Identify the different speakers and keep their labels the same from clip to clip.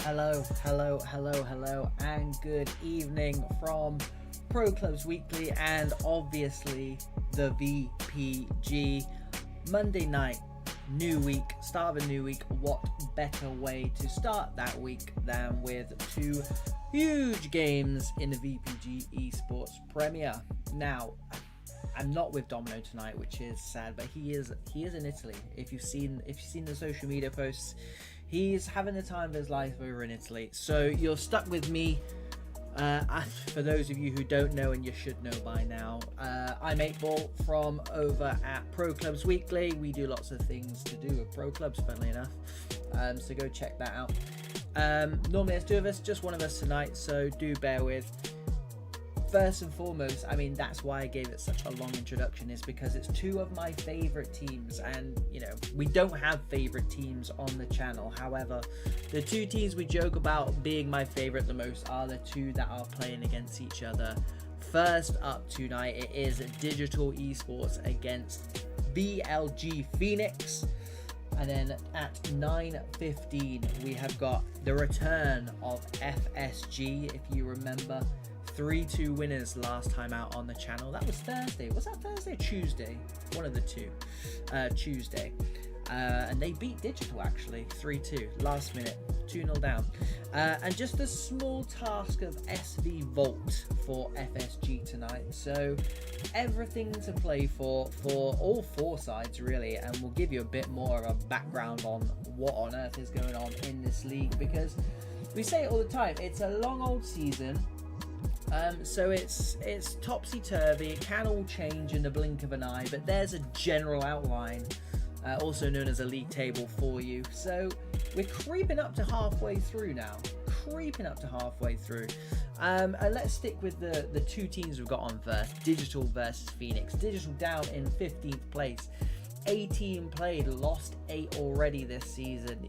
Speaker 1: Hello, and good evening from Pro Clubs Weekly and obviously the VPG. Monday night, new week, start of a new week. What better way to start that week than with two huge games in the VPG Esports Premier? Now, I'm not with Domino tonight, which is sad, but he is in Italy. If you've seen the social media posts, he's having the time of his life over in Italy. So you're stuck with me. For those of you who don't know, and you should know by now, I'm 8ball from over at Pro Clubs Weekly. We do lots of things to do with Pro Clubs, funnily enough. So go check that out. Normally there's two of us, just one of us tonight, so do bear with. First and foremost, I mean, that's why I gave it such a long introduction, is because it's two of my favorite teams, and you know, we don't have favorite teams on the channel. However, the two teams we joke about being my favorite the most are the two that are playing against each other. First up tonight, it is Digital Esports against VLG Phoenix. And then at 9:15, we have got the return of FSG, if you remember. 3-2 winners last time out on the channel. That was Thursday. Was that Thursday or Tuesday? One of the two. Tuesday. And they beat Digital actually 3-2 last minute, 2-0 down. And just a small task of SV Vault for FSG tonight. So everything to play for all four sides really, and we'll give you a bit more of a background on what on earth is going on in this league, because we say it all the time, it's a long old season. So it's topsy-turvy. It can all change in the blink of an eye, but there's a general outline, also known as a league table for you. So we're creeping up to halfway through now. And let's stick with the two teams we've got on first. Digital versus Phoenix. Digital down in 15th place. 18 played, lost 8 already this season.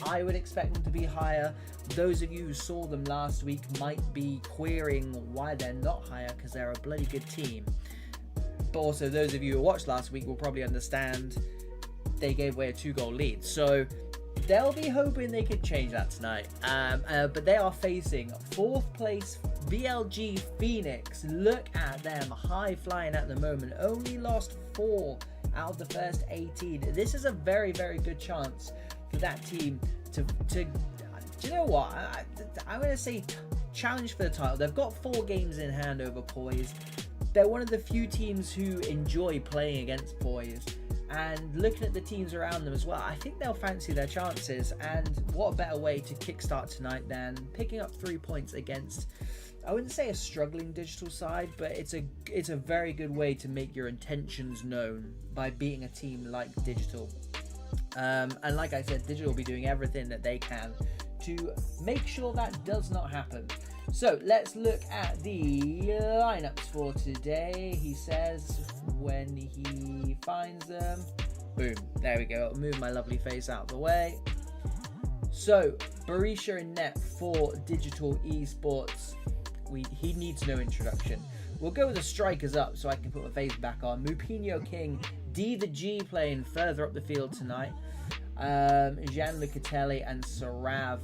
Speaker 1: I would expect them to be higher. Those of you who saw them last week might be querying why they're not higher, because they're a bloody good team. But also those of you who watched last week will probably understand they gave away a 2-goal lead. So they'll be hoping they could change that tonight. But they are facing 4th place VLG Phoenix. Look at them, high flying at the moment. Only lost 4 out of the first 18. This is a very, very good chance for that team to do you know what? I'm going to say challenge for the title. They've got 4 games in hand over Poise. They're one of the few teams who enjoy playing against Poise. And looking at the teams around them as well, I think they'll fancy their chances. And what a better way to kickstart tonight than picking up 3 points against, I wouldn't say a struggling Digital side, but it's a very good way to make your intentions known by beating a team like Digital. And like I said, Digital will be doing everything that they can to make sure that does not happen. So let's look at the lineups for today. He says when he finds them. Boom, there we go. I'll move my lovely face out of the way. So Barisha in net for Digital Esports. He needs no introduction. We'll go with the strikers up so I can put my face back on. Mupinho King, D the G playing further up the field tonight. Jean Lucatelli and Sarav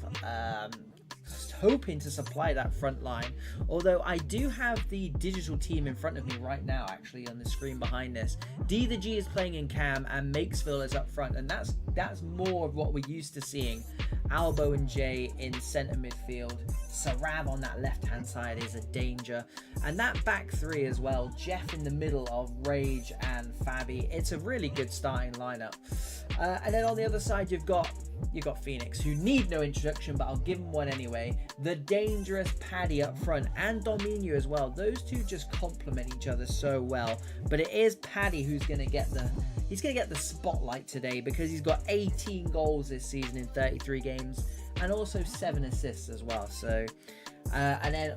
Speaker 1: hoping to supply that front line. Although I do have the Digital team in front of me right now, actually on the screen behind this. D the G is playing in cam and Makesville is up front, and that's more of what we're used to seeing. Albo and Jay in centre midfield. Sarav on that left-hand side is a danger. And that back three as well. Jeff in the middle of Rage and Fabi. It's a really good starting lineup. And then on the other side, you've got Phoenix, who need no introduction, but I'll give them one anyway. The dangerous Paddy up front, and Dominio as well. Those two just complement each other so well. But it is Paddy who's going to get the spotlight today, because he's got 18 goals this season in 33 games, and also 7 assists as well. So, and then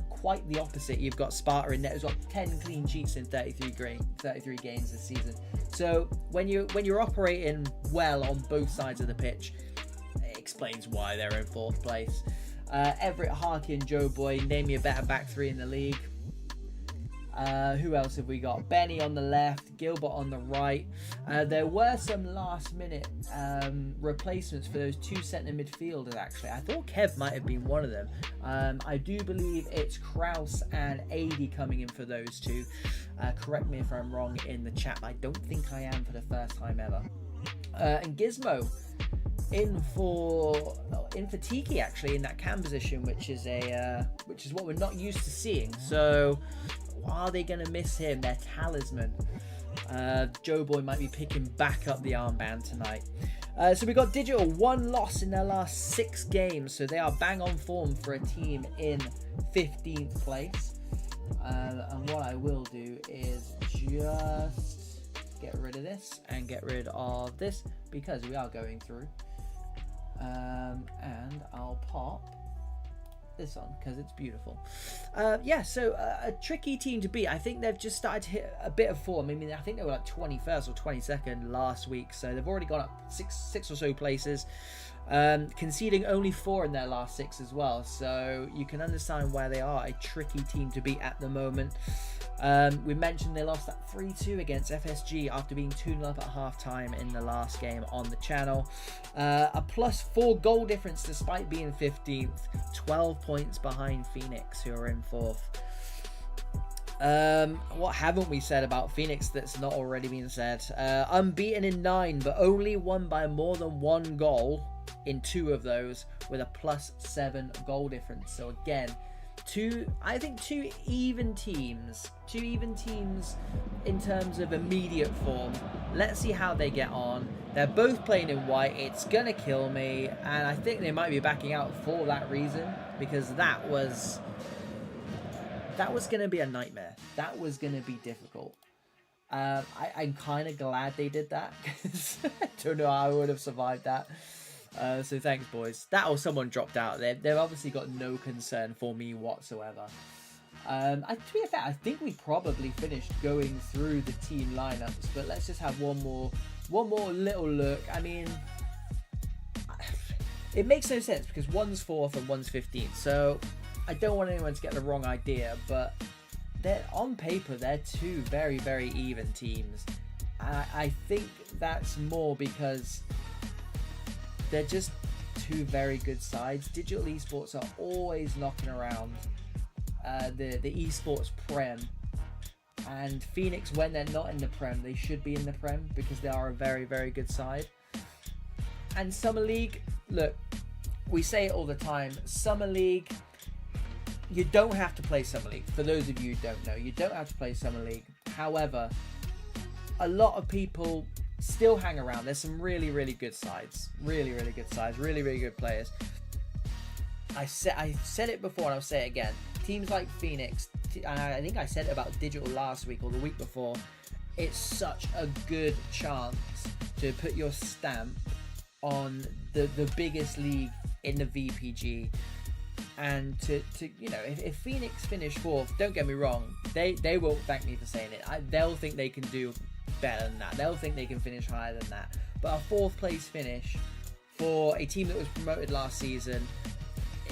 Speaker 1: quite the opposite, you've got Sparta in net, who's got 10 clean sheets in 33 games this season. So when you're operating well on both sides of the pitch, it explains why they're in 4th place. Everett, Harky and Joe Boy, name me a better back three in the league. Who else have we got? Benny on the left, Gilbert on the right. There were some last minute replacements for those 2 centre midfielders, actually. I thought Kev might have been one of them. I do believe it's Kraus and AD coming in for those two. Correct me if I'm wrong in the chat. I don't think I am for the first time ever. And Gizmo in for Tiki, actually, in that cam position, which is what we're not used to seeing. So are they going to miss him, their talisman? Joe Boy might be picking back up the armband tonight. So we got Digital, 1 loss in their last 6 games, so they are bang on form for a team in 15th place. And what I will do is just get rid of this and get rid of this, because we are going through. And I'll pop this on because it's beautiful. Yeah, so a tricky team to beat. I think they've just started to hit a bit of form. I mean, I think they were like 21st or 22nd last week, so they've already gone up six or so places, conceding only 4 in their last 6 as well. So you can understand why they are a tricky team to beat at the moment. We mentioned they lost that 3-2 against FSG after being 2-0 up at half-time in the last game on the channel. A +4 goal difference despite being 15th, 12 points behind Fenix, who are in 4th. What haven't we said about Fenix that's not already been said? Unbeaten in 9, but only won by more than 1 goal in 2 of those, with a +7 goal difference. So again, I think two even teams in terms of immediate form. Let's see how they get on. They're both playing in white. It's gonna kill me, and I think they might be backing out for that reason, because that was gonna be a nightmare. That was gonna be difficult. I'm kind of glad they did that, because I don't know how I would have survived that. So thanks, boys. That or someone dropped out. They've obviously got no concern for me whatsoever. To be fair, I think we probably finished going through the team lineups, but let's just have one more little look. I mean, it makes no sense because one's 4th and one's 15th. So I don't want anyone to get the wrong idea, but they're on paper, they're 2 very, very even teams. I think that's more because they're just 2 very good sides. Digital Esports are always knocking around the Esports Prem. And Phoenix, when they're not in the Prem, they should be in the Prem because they are a very, very good side. And Summer League, look, we say it all the time. Summer League, you don't have to play Summer League. For those of you who don't know, you don't have to play Summer League. However, a lot of people still hang around. There's some really, really good sides. Really, really good sides. Really, really good players. I said it before and I'll say it again. Teams like Phoenix, and I think I said it about Digital last week or the week before, it's such a good chance to put your stamp on the biggest league in the VPG. And to you know, if Phoenix finish 4th, don't get me wrong, they won't thank me for saying it. They'll think they can do better than that. They'll think they can finish higher than that. But a 4th place finish for a team that was promoted last season,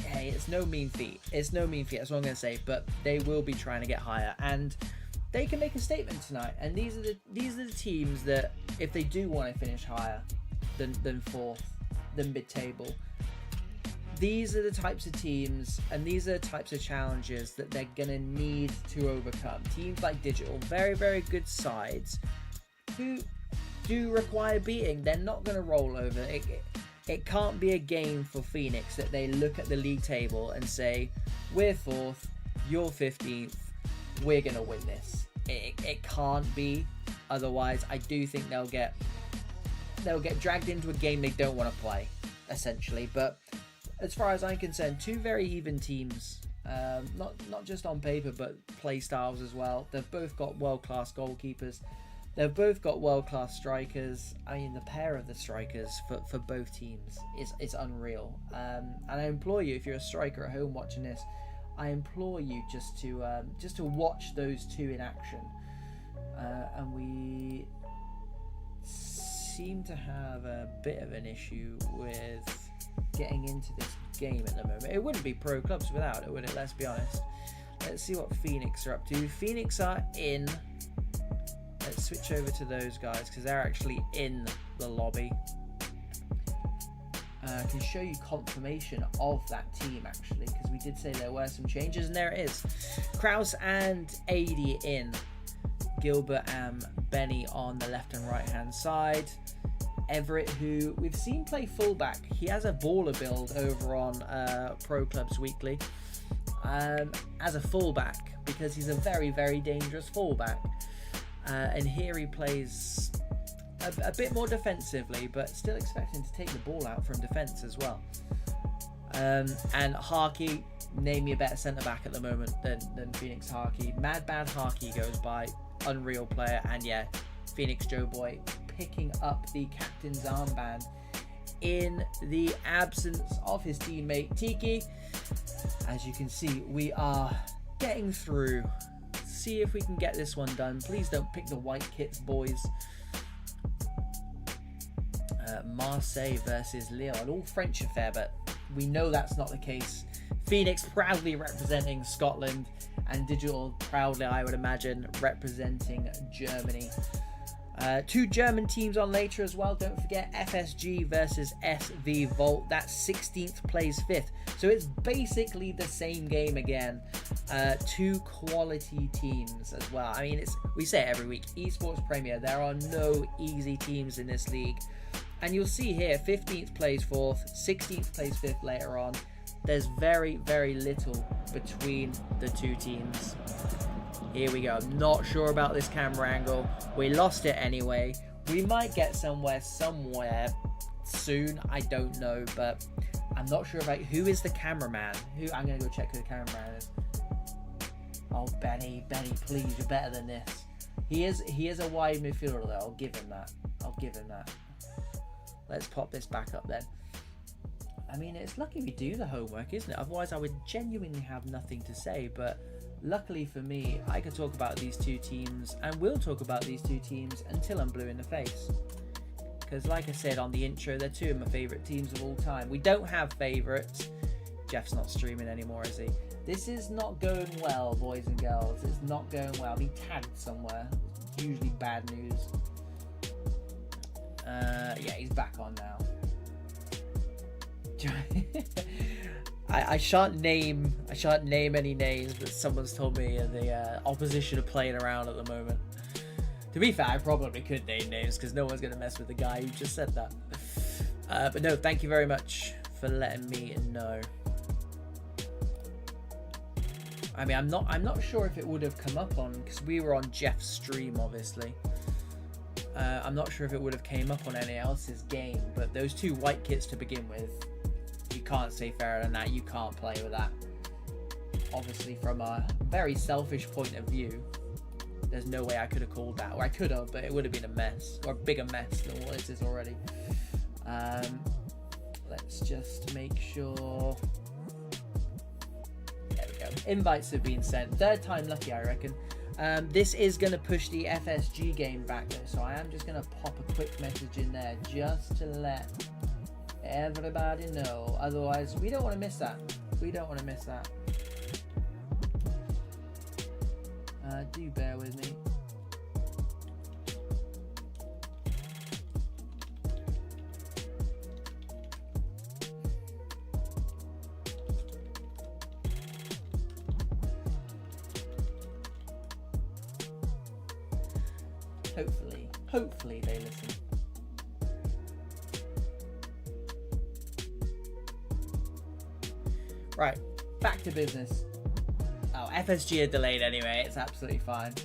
Speaker 1: hey, it's no mean feat. It's no mean feat, that's what I'm going to say. But they will be trying to get higher, and they can make a statement tonight. And these are the teams that, if they do want to finish higher than 4th, than mid-table, these are the types of teams and these are the types of challenges that they're going to need to overcome. Teams like Digital, very, very good sides who do require beating. They're not going to roll over. It can't be a game for Phoenix that they look at the league table and say, we're 4th, you're 15th, we're going to win this. It can't be. Otherwise, I do think they'll get dragged into a game they don't want to play, essentially. But as far as I'm concerned, 2 very even teams, not just on paper, but play styles as well. They've both got world-class goalkeepers. They've both got world-class strikers. I mean, the pair of the strikers for both teams is unreal. And I implore you, if you're a striker at home watching this, I implore you just to watch those 2 in action. And we seem to have a bit of an issue with getting into this game at the moment. It wouldn't be pro clubs without it, would it? Let's be honest. Let's see what Phoenix are up to. Phoenix are in. Let's switch over to those guys because they're actually in the lobby. I can show you confirmation of that team actually, because we did say there were some changes, and there it is. Kraus and AD in. Gilbert and Benny on the left and right hand side. Everett, who we've seen play fullback, he has a baller build over on Pro Clubs Weekly as a fullback, because he's a very, very dangerous fullback. And here he plays a bit more defensively, but still expecting to take the ball out from defence as well. And Harkey, name me a better centre-back at the moment than Phoenix Harkey. Mad Bad Harkey goes by, unreal player. And yeah, Phoenix Joe Boy picking up the captain's armband in the absence of his teammate Tiki. As you can see, we are getting through. See if we can get this one done. Please don't pick the white kits, boys. Marseille versus Lyon, all French affair, but we know that's not the case. Phoenix proudly representing Scotland, and Digital proudly, I would imagine, representing Germany. Two German teams on later as well. Don't forget FSG versus SV Volt. That's 16th plays 5th. So it's basically the same game again. Two quality teams as well. I mean, we say it every week. Esports Premier, there are no easy teams in this league. And you'll see here, 15th plays 4th, 16th plays 5th later on. There's very, very little between the two teams. Here we go. I'm not sure about this camera angle. We lost it anyway. We might get somewhere soon. I don't know, but I'm not sure about who is the cameraman. I'm going to go check who the cameraman is. Oh, Benny, please, you're better than this. He is a wide midfielder though. I'll give him that. Let's pop this back up then. I mean, it's lucky we do the homework, isn't it? Otherwise, I would genuinely have nothing to say. But luckily for me, I can talk about these two teams, and will talk about these two teams until I'm blue in the face. Because like I said on the intro, they're two of my favourite teams of all time. We don't have favourites. Jeff's not streaming anymore, is he? This is not going well, boys and girls. It's not going well. He tagged somewhere. It's usually bad news. Yeah, he's back on now. I shan't name any names, but someone's told me the opposition are playing around at the moment. To be fair, I probably could name names because no one's going to mess with the guy who just said that. But no, thank you very much for letting me know. I mean, I'm not sure if it would have come up on, because we were on Jeff's stream, obviously. I'm not sure if it would have came up on any else's game, but those two white kits to begin with, you can't say fairer than that. You can't play with that. Obviously, from a very selfish point of view, there's no way I could have called that. Or I could have, but it would have been a mess. Or a bigger mess than what it is already. Let's just make sure. There we go. Invites have been sent. Third time lucky, I reckon. This is going to push the FSG game back though, so I am just going to pop a quick message in there just to let everybody know. Otherwise, we don't want to miss that. Do bear with me. Hopefully they listen. Right, back to business. Oh, FSG are delayed anyway, it's absolutely fine.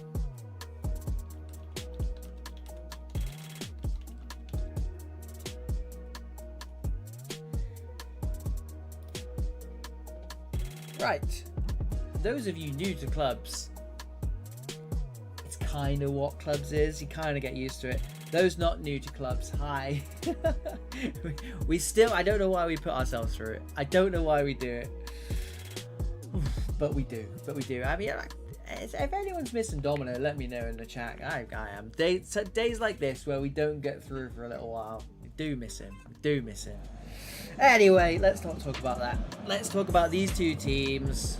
Speaker 1: Right, those of you new to clubs, it's kind of what clubs is. You kind of get used to it. Those not new to clubs, hi. we still, I don't know why we put ourselves through it. I don't know why we do it. But we do. I mean, if anyone's missing Domino, let me know in the chat. I am. Days like this where we don't get through for a little while. We do miss him. Anyway, let's not talk about that. Let's talk about these two teams.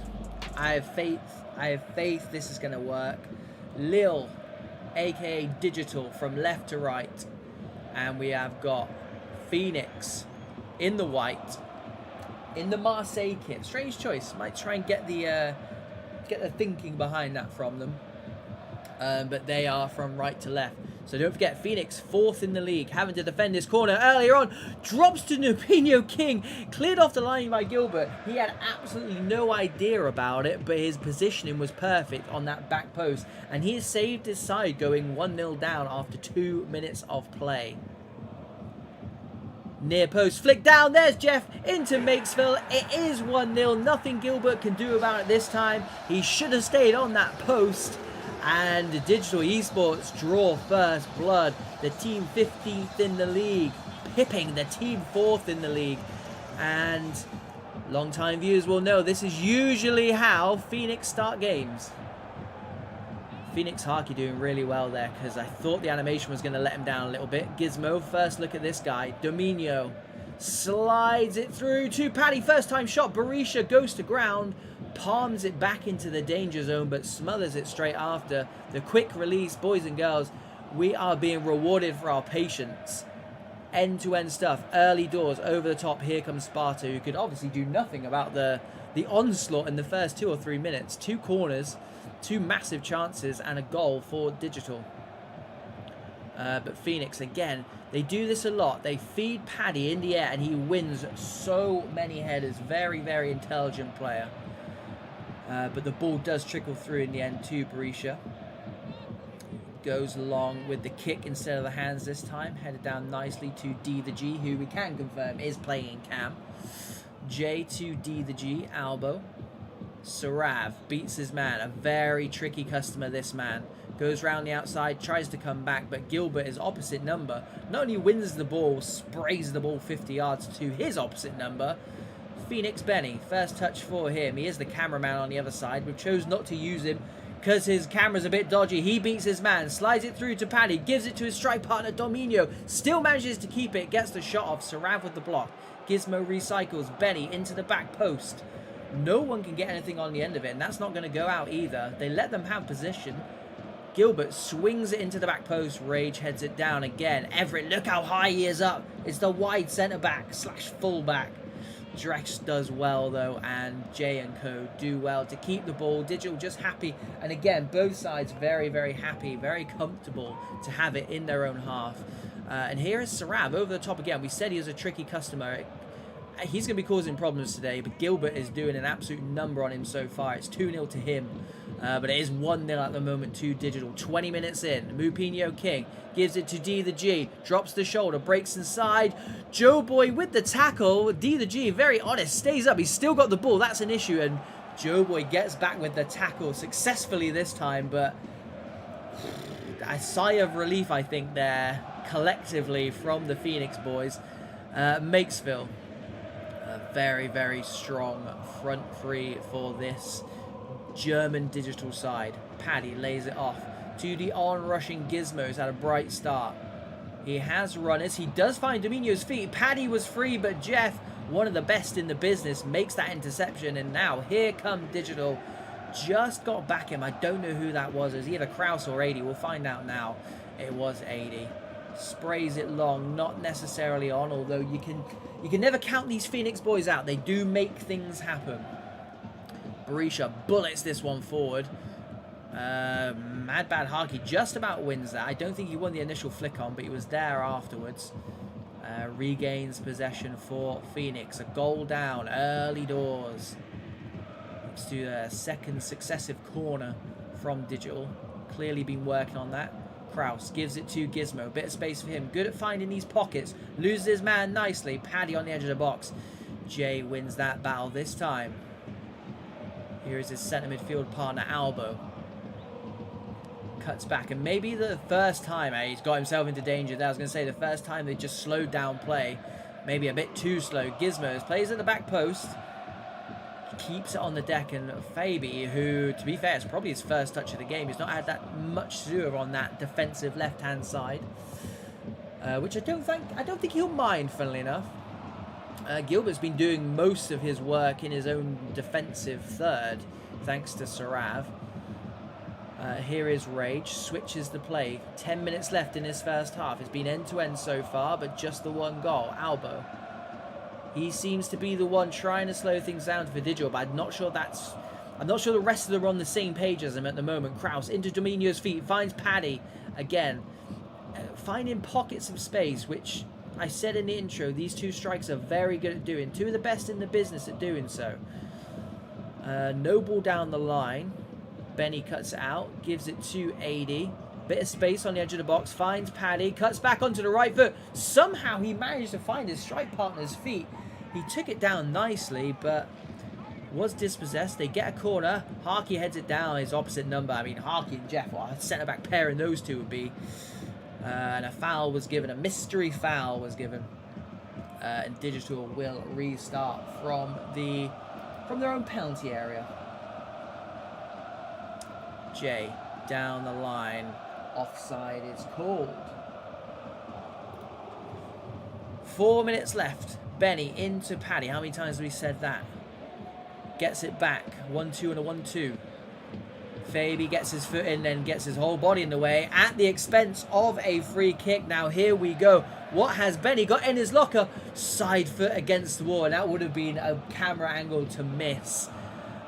Speaker 1: I have faith I have faith this is going to work. Lil, aka Digital, from left to right. And we have got Phoenix in the white, in the Marseille kit. Strange choice. Might try and get the thinking behind that from them. But they are from right to left. So don't forget, Phoenix, 4th in the league, having to defend this corner earlier on. Drops to Nupinho King, cleared off the line by Gilbert. He had absolutely no idea about it, but his positioning was perfect on that back post. And he has saved his side, going 1-0 down after 2 minutes of play. Near post, flick down, there's Jeff into Makesville. It is 1-0, nothing Gilbert can do about it this time. He should have stayed on that post. And Digital Esports draw first blood. The team 15th in the league, pipping the team 4th in the league. And long-time viewers will know this is usually how Phoenix start games. Phoenix Harky doing really well there, because I thought the animation was going to let him down a little bit. Gizmo, first look at this guy. Dominio slides it through to Paddy. First time shot. Berisha goes to ground. Palms it back into the danger zone, but smothers it straight after. The quick release, boys and girls. We are being rewarded for our patience. End-to-end stuff. Early doors, over the top. Here comes Sparta, who could obviously do nothing about the onslaught in the first 2 or 3 minutes. 2 corners, 2 massive chances, and a goal for Digital. But Phoenix, again, they do this a lot. They feed Paddy in the air, and he wins so many headers. Very, very intelligent player. But the ball does trickle through in the end to Berisha. Goes along with the kick instead of the hands this time. Headed down nicely to D the G, who we can confirm is playing cam. J to D the G, Albo. Sarav beats his man. A very tricky customer, this man. Goes round the outside, tries to come back, but Gilbert is opposite number. Not only wins the ball, sprays the ball 50 yards to his opposite number. Phoenix Benny, first touch for him. He is the cameraman on the other side. We chose not to use him because his camera's a bit dodgy. He beats his man, slides it through to Paddy, gives it to his strike partner Dominio. Still manages to keep it, gets the shot off. Sarav with the block. Gizmo recycles Benny into the back post. No one can get anything on the end of it, and that's not going to go out either. They let them have position. Gilbert swings it into the back post. Rage heads it down again. Everett, look how high he is up. It's the wide centre-back / full-back. Drex does well though, and J and Co do well to keep the ball. Digital just happy, and again both sides very, very happy, very comfortable to have it in their own half. And here is Sarab over the top again. We said he was a tricky customer. He's going to be causing problems today, but Gilbert is doing an absolute number on him so far. It's 2-0 to him, but it is 1-0 at the moment to Digital. 20 minutes in, Mupinho King gives it to D the G, drops the shoulder, breaks inside. Joe Boy with the tackle. D the G, very honest, stays up. He's still got the ball. That's an issue, and Joe Boy gets back with the tackle successfully this time, but a sigh of relief, I think, there collectively from the Phoenix boys. Makesville. Very, very strong front three for this German Digital side. Paddy lays it off to the on-rushing Gizmos at a bright start. He has runners. He does find Dominio's feet. Paddy was free, but Jeff, one of the best in the business, makes that interception. And now here come Digital. Just got back him. I don't know who that was. It was either Kraus or 80. We'll find out now. It was 80. Sprays it long, not necessarily on, although you can never count these Phoenix boys out. They do make things happen. Berisha bullets this one forward. Mad Bad Harky just about wins that. I don't think he won the initial flick on, but he was there afterwards. Regains possession for Phoenix. A goal down, early doors. Let's do a second successive corner from Digital. Clearly been working on that. Kraus gives it to Gizmo. Bit of space for him. Good at finding these pockets. Loses his man nicely. Paddy on the edge of the box. Jay wins that battle this time. Here is his centre midfield partner, Albo. Cuts back. And maybe the first time he's got himself into danger there. I was going to say the first time they just slowed down play. Maybe a bit too slow. Gizmos plays at the back post. Keeps it on the deck, and Fabi, who, to be fair, it's probably his first touch of the game. He's not had that much to do on that defensive left-hand side, which I don't think he'll mind. Funnily enough, Gilbert's been doing most of his work in his own defensive third. thanks to Sarav. Here is Rage, switches the play. 10 minutes left in his first half. It's been end-to-end so far, but just the one goal. Albo. He seems to be the one trying to slow things down for Digital, but I'm not sure the rest of them are on the same page as him at the moment. Kraus into Dominio's feet, finds Paddy again. Finding pockets of space, which I said in the intro, these two strikers are very good at doing. Two of the best in the business at doing so. No ball down the line. Benny cuts it out, gives it to 80. Bit of space on the edge of the box, finds Paddy, cuts back onto the right foot. Somehow he managed to find his strike partner's feet. He took it down nicely, but was dispossessed. They get a corner. Harkey heads it down, his opposite number. I mean, Harkey and Jeff, what a centre-back pairing those two would be. And a foul was given, a mystery foul was given. And Digital will restart from their own penalty area. Jay down the line, offside is called. 4 minutes left. Benny into Paddy. How many times have we said that? Gets it back. 1-2 and a 1-2. Fabi gets his foot in, then gets his whole body in the way at the expense of a free kick. Now here we go. What has Benny got in his locker? Side foot against the wall. And that would have been a camera angle to miss.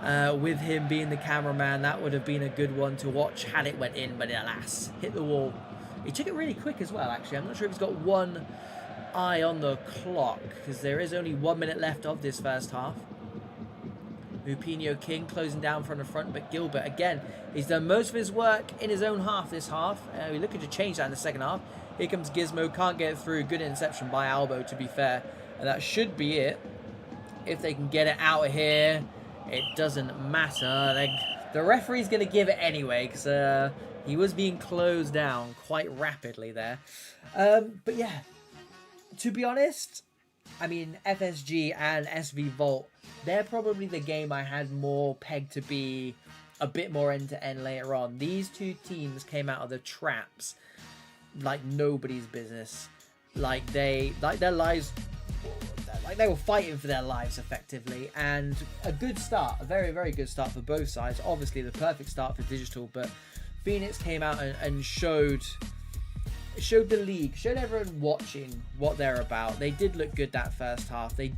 Speaker 1: With him being the cameraman, that would have been a good one to watch had it went in, but alas, hit the wall. He took it really quick as well, actually. I'm not sure if he's got one eye on the clock, because there is only 1 minute left of this first half. Mupinho King closing down from the front, but Gilbert, again, he's done most of his work in his own half this half. We're looking to change that in the second half. Here comes Gizmo, can't get it through. Good interception by Albo, to be fair. And that should be it. If they can get it out of here, it doesn't matter. The referee's going to give it anyway, because he was being closed down quite rapidly there. But yeah, to be honest, I mean, FSG and SV Volt, they're probably the game I had more pegged to be a bit more end-to-end later on. These two teams came out of the traps like nobody's business. Like their lives... Like they were fighting for their lives effectively, and a good start, a very, very good start for both sides. Obviously the perfect start for Digital, but Phoenix came out and showed the league, showed everyone watching what they're about. They did look good that first half. They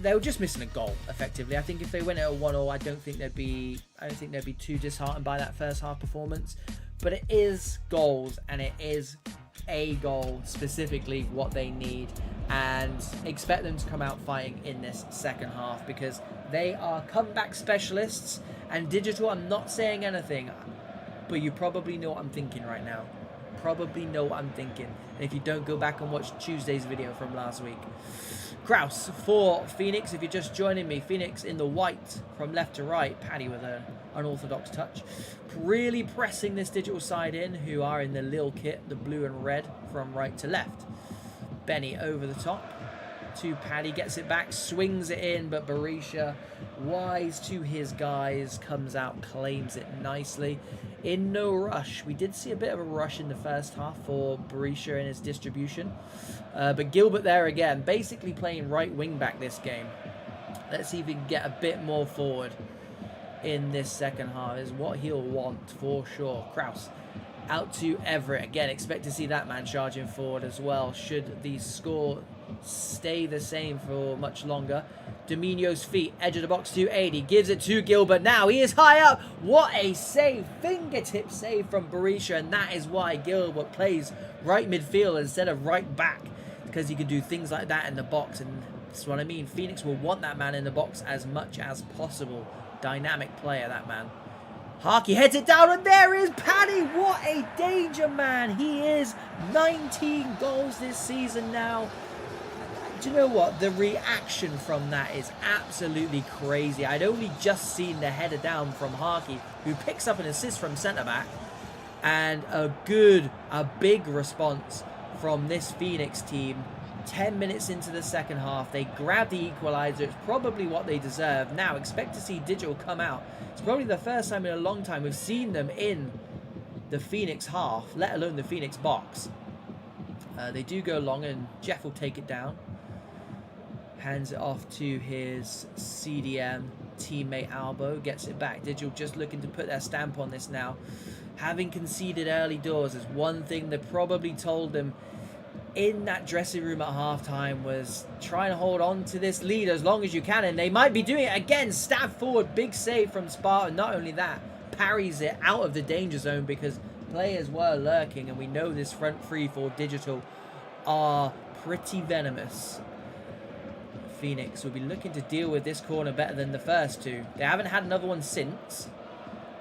Speaker 1: were just missing a goal effectively. I think if they went at a 1-0, I don't think they'd be too disheartened by that first half performance. But it is goals, and it is a goal specifically what they need, and expect them to come out fighting in this second half, because they are comeback specialists. And Digital, I'm not saying anything, but you probably know what I'm thinking right now. Probably know what I'm thinking. And if you don't, go back and watch Tuesday's video from last week. Kraus for Phoenix, if you're just joining me. Phoenix in the white from left to right. Paddy with an unorthodox touch. Really pressing this Digital side in, who are in the Lille kit, the blue and red from right to left. Benny over the top to Paddy, gets it back, swings it in, but Berisha, wise to his guys, comes out, claims it nicely. In no rush. We did see a bit of a rush in the first half for Berisha in his distribution. But Gilbert there again, basically playing right wing back this game. Let's see if he can get a bit more forward in this second half, is what he'll want for sure. Kraus out to Everett. Again, expect to see that man charging forward as well, should the score stay the same for much longer. Dominio's feet, edge of the box to 80, gives it to Gilbert. Now he is high up. What a save, fingertip save from Berisha, and that is why Gilbert plays right midfield instead of right back, because he can do things like that in the box, and that's what I mean. Phoenix will want that man in the box as much as possible. Dynamic player, that man. Harkey heads it down, and there is Paddy. What a danger man he is. 19 goals this season now. Do you know what? The reaction from that is absolutely crazy. I'd only just seen the header down from Harkey, who picks up an assist from centre-back. And a big response from this Phoenix team. 10 minutes into the second half, they grab the equaliser. It's probably what they deserve. Now, expect to see Digital come out. It's probably the first time in a long time we've seen them in the Phoenix half, let alone the Phoenix box. They do go long, and Jeff will take it down. Hands it off to his CDM teammate Albo. Gets it back. Digital just looking to put their stamp on this now. Having conceded early doors is one thing they probably told them in that dressing room at halftime was trying to hold on to this lead as long as you can, and they might be doing it again. Stab forward, big save from Sparta. Not only that, parries it out of the danger zone because players were lurking, and we know this front three for Digital are pretty venomous. Phoenix will be looking to deal with this corner better than the first two. They haven't had another one since.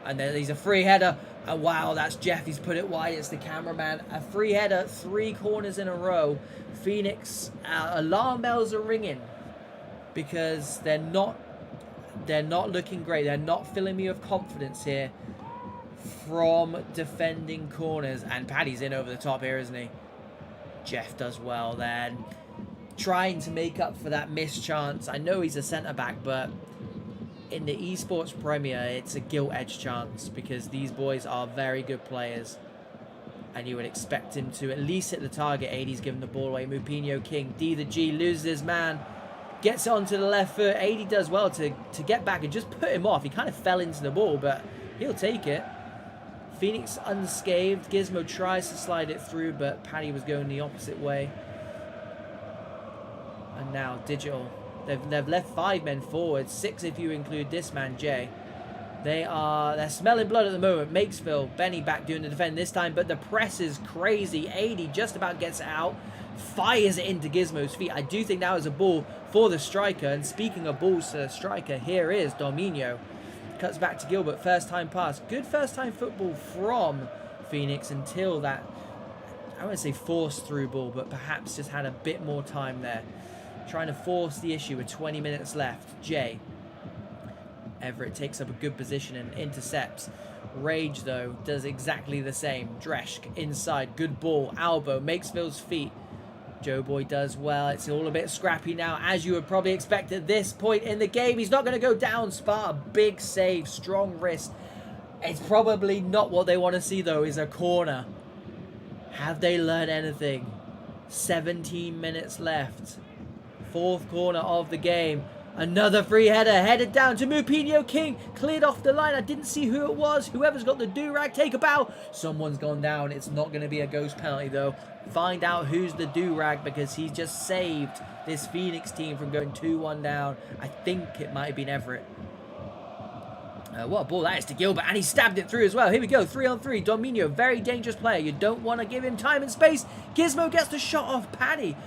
Speaker 1: And then he's a free header. And wow, that's Jeff. He's put it wide. It's the cameraman. A free header, 3 corners in a row. Phoenix, alarm bells are ringing because they're not looking great. They're not filling me with confidence here from defending corners. And Paddy's in over the top here, isn't he? Jeff does well then. Trying to make up for that missed chance. I know he's a centre-back, but in the Esports Premier, it's a gilt-edged chance because these boys are very good players. And you would expect him to at least hit the target. 80's given the ball away. Mupinho King, D the G, loses his man. Gets it onto the left foot. 80 does well to get back and just put him off. He kind of fell into the ball, but he'll take it. Phoenix unscathed. Gizmo tries to slide it through, but Paddy was going the opposite way. And now Digital, they've left 5 men forward, 6 if you include this man Jay. They're smelling blood at the moment. Makesville, Benny back doing the defend this time, but the press is crazy. 80 just about gets it out, fires it into Gizmo's feet. I do think that was a ball for the striker. And speaking of balls to the striker, here is Dominio. Cuts back to Gilbert, first time pass. Good first time football from Phoenix until that, I wouldn't say forced through ball, but perhaps just had a bit more time there. Trying to force the issue with 20 minutes left. Jay. Everett takes up a good position and intercepts. Rage, though, does exactly the same. Dreschk inside. Good ball. Albo. Makesville's feet. Joe Boy does well. It's all a bit scrappy now, as you would probably expect at this point in the game. He's not going to go down. Sparta, big save. Strong wrist. It's probably not what they want to see, though, is a corner. Have they learned anything? 17 minutes left. 4th corner of the game. Another free header headed down to Mupinho King. Cleared off the line. I didn't see who it was. Whoever's got the do-rag, take a bow. Someone's gone down. It's not going to be a ghost penalty, though. Find out who's the do-rag because he's just saved this Phoenix team from going 2-1 down. I think it might have been Everett. What a ball that is to Gilbert, and he stabbed it through as well. Here we go, 3-on-3. Dominio, very dangerous player. You don't want to give him time and space. Gizmo gets the shot off Paddy.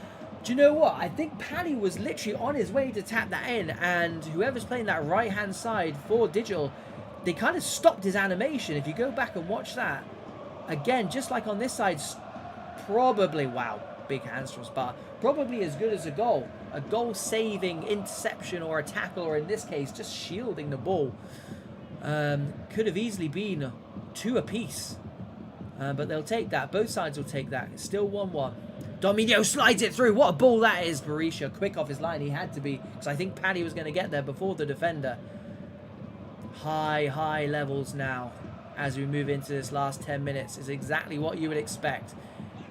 Speaker 1: Do you know what? I think Paddy was literally on his way to tap that in, and whoever's playing that right-hand side for Digital, they kind of stopped his animation. If you go back and watch that, again, just like on this side, probably, wow, big hands from Sparta, probably as good as a goal-saving interception or a tackle, or in this case, just shielding the ball. Could have easily been 2 apiece, but they'll take that. Both sides will take that. It's still 1-1. Dominio slides it through. What a ball that is. Berisha quick off his line. He had to be, because I think Paddy was going to get there before the defender. High levels now as we move into this last 10 minutes is exactly what you would expect.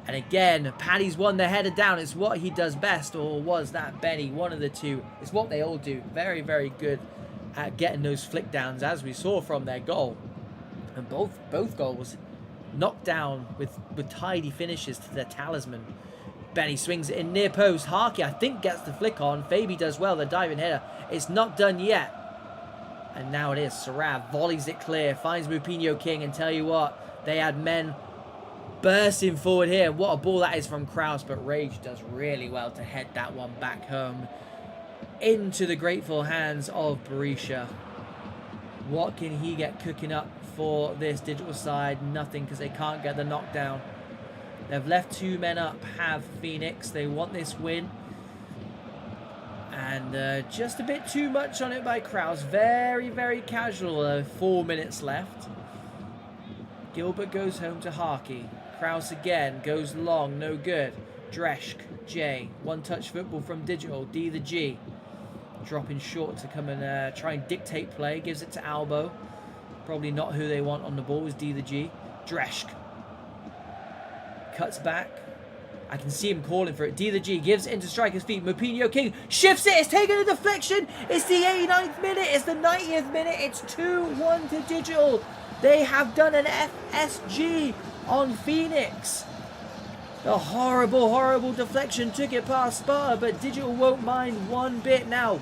Speaker 1: And again, Paddy's won the header down. It's what he does best, or was that Benny? One of the two. It's what they all do. Very, very good at getting those flick downs, as we saw from their goal. And both goals knocked down with tidy finishes to their talisman. Benny swings it in near post. Harkey, I think, gets the flick on. Fabi does well, the diving header. It's not done yet. And now it is. Sarav volleys it clear, finds Mupinho King, and tell you what, they had men bursting forward here. What a ball that is from Kraus, but Rage does really well to head that one back home into the grateful hands of Berisha. What can he get cooking up for this Digital side? Nothing, because they can't get the knockdown. They've left 2 men up, have Phoenix. They want this win. And just a bit too much on it by Kraus. Very, very casual. 4 minutes left. Gilbert goes home to Harkey. Kraus again goes long, no good. Dreschk, J. One-touch football from Digital. D the G. Dropping short to come and try and dictate play. Gives it to Albo. Probably not who they want on the ball is D the G. Dreschk. Cuts back. I can see him calling for it. D-the-G gives it into striker's feet. Mupinho King shifts it. It's taken a deflection. It's the 89th minute. It's the 90th minute. It's 2-1 to Digital. They have done an FSG on Phoenix. The horrible, horrible deflection took it past Sparta, but Digital won't mind one bit now.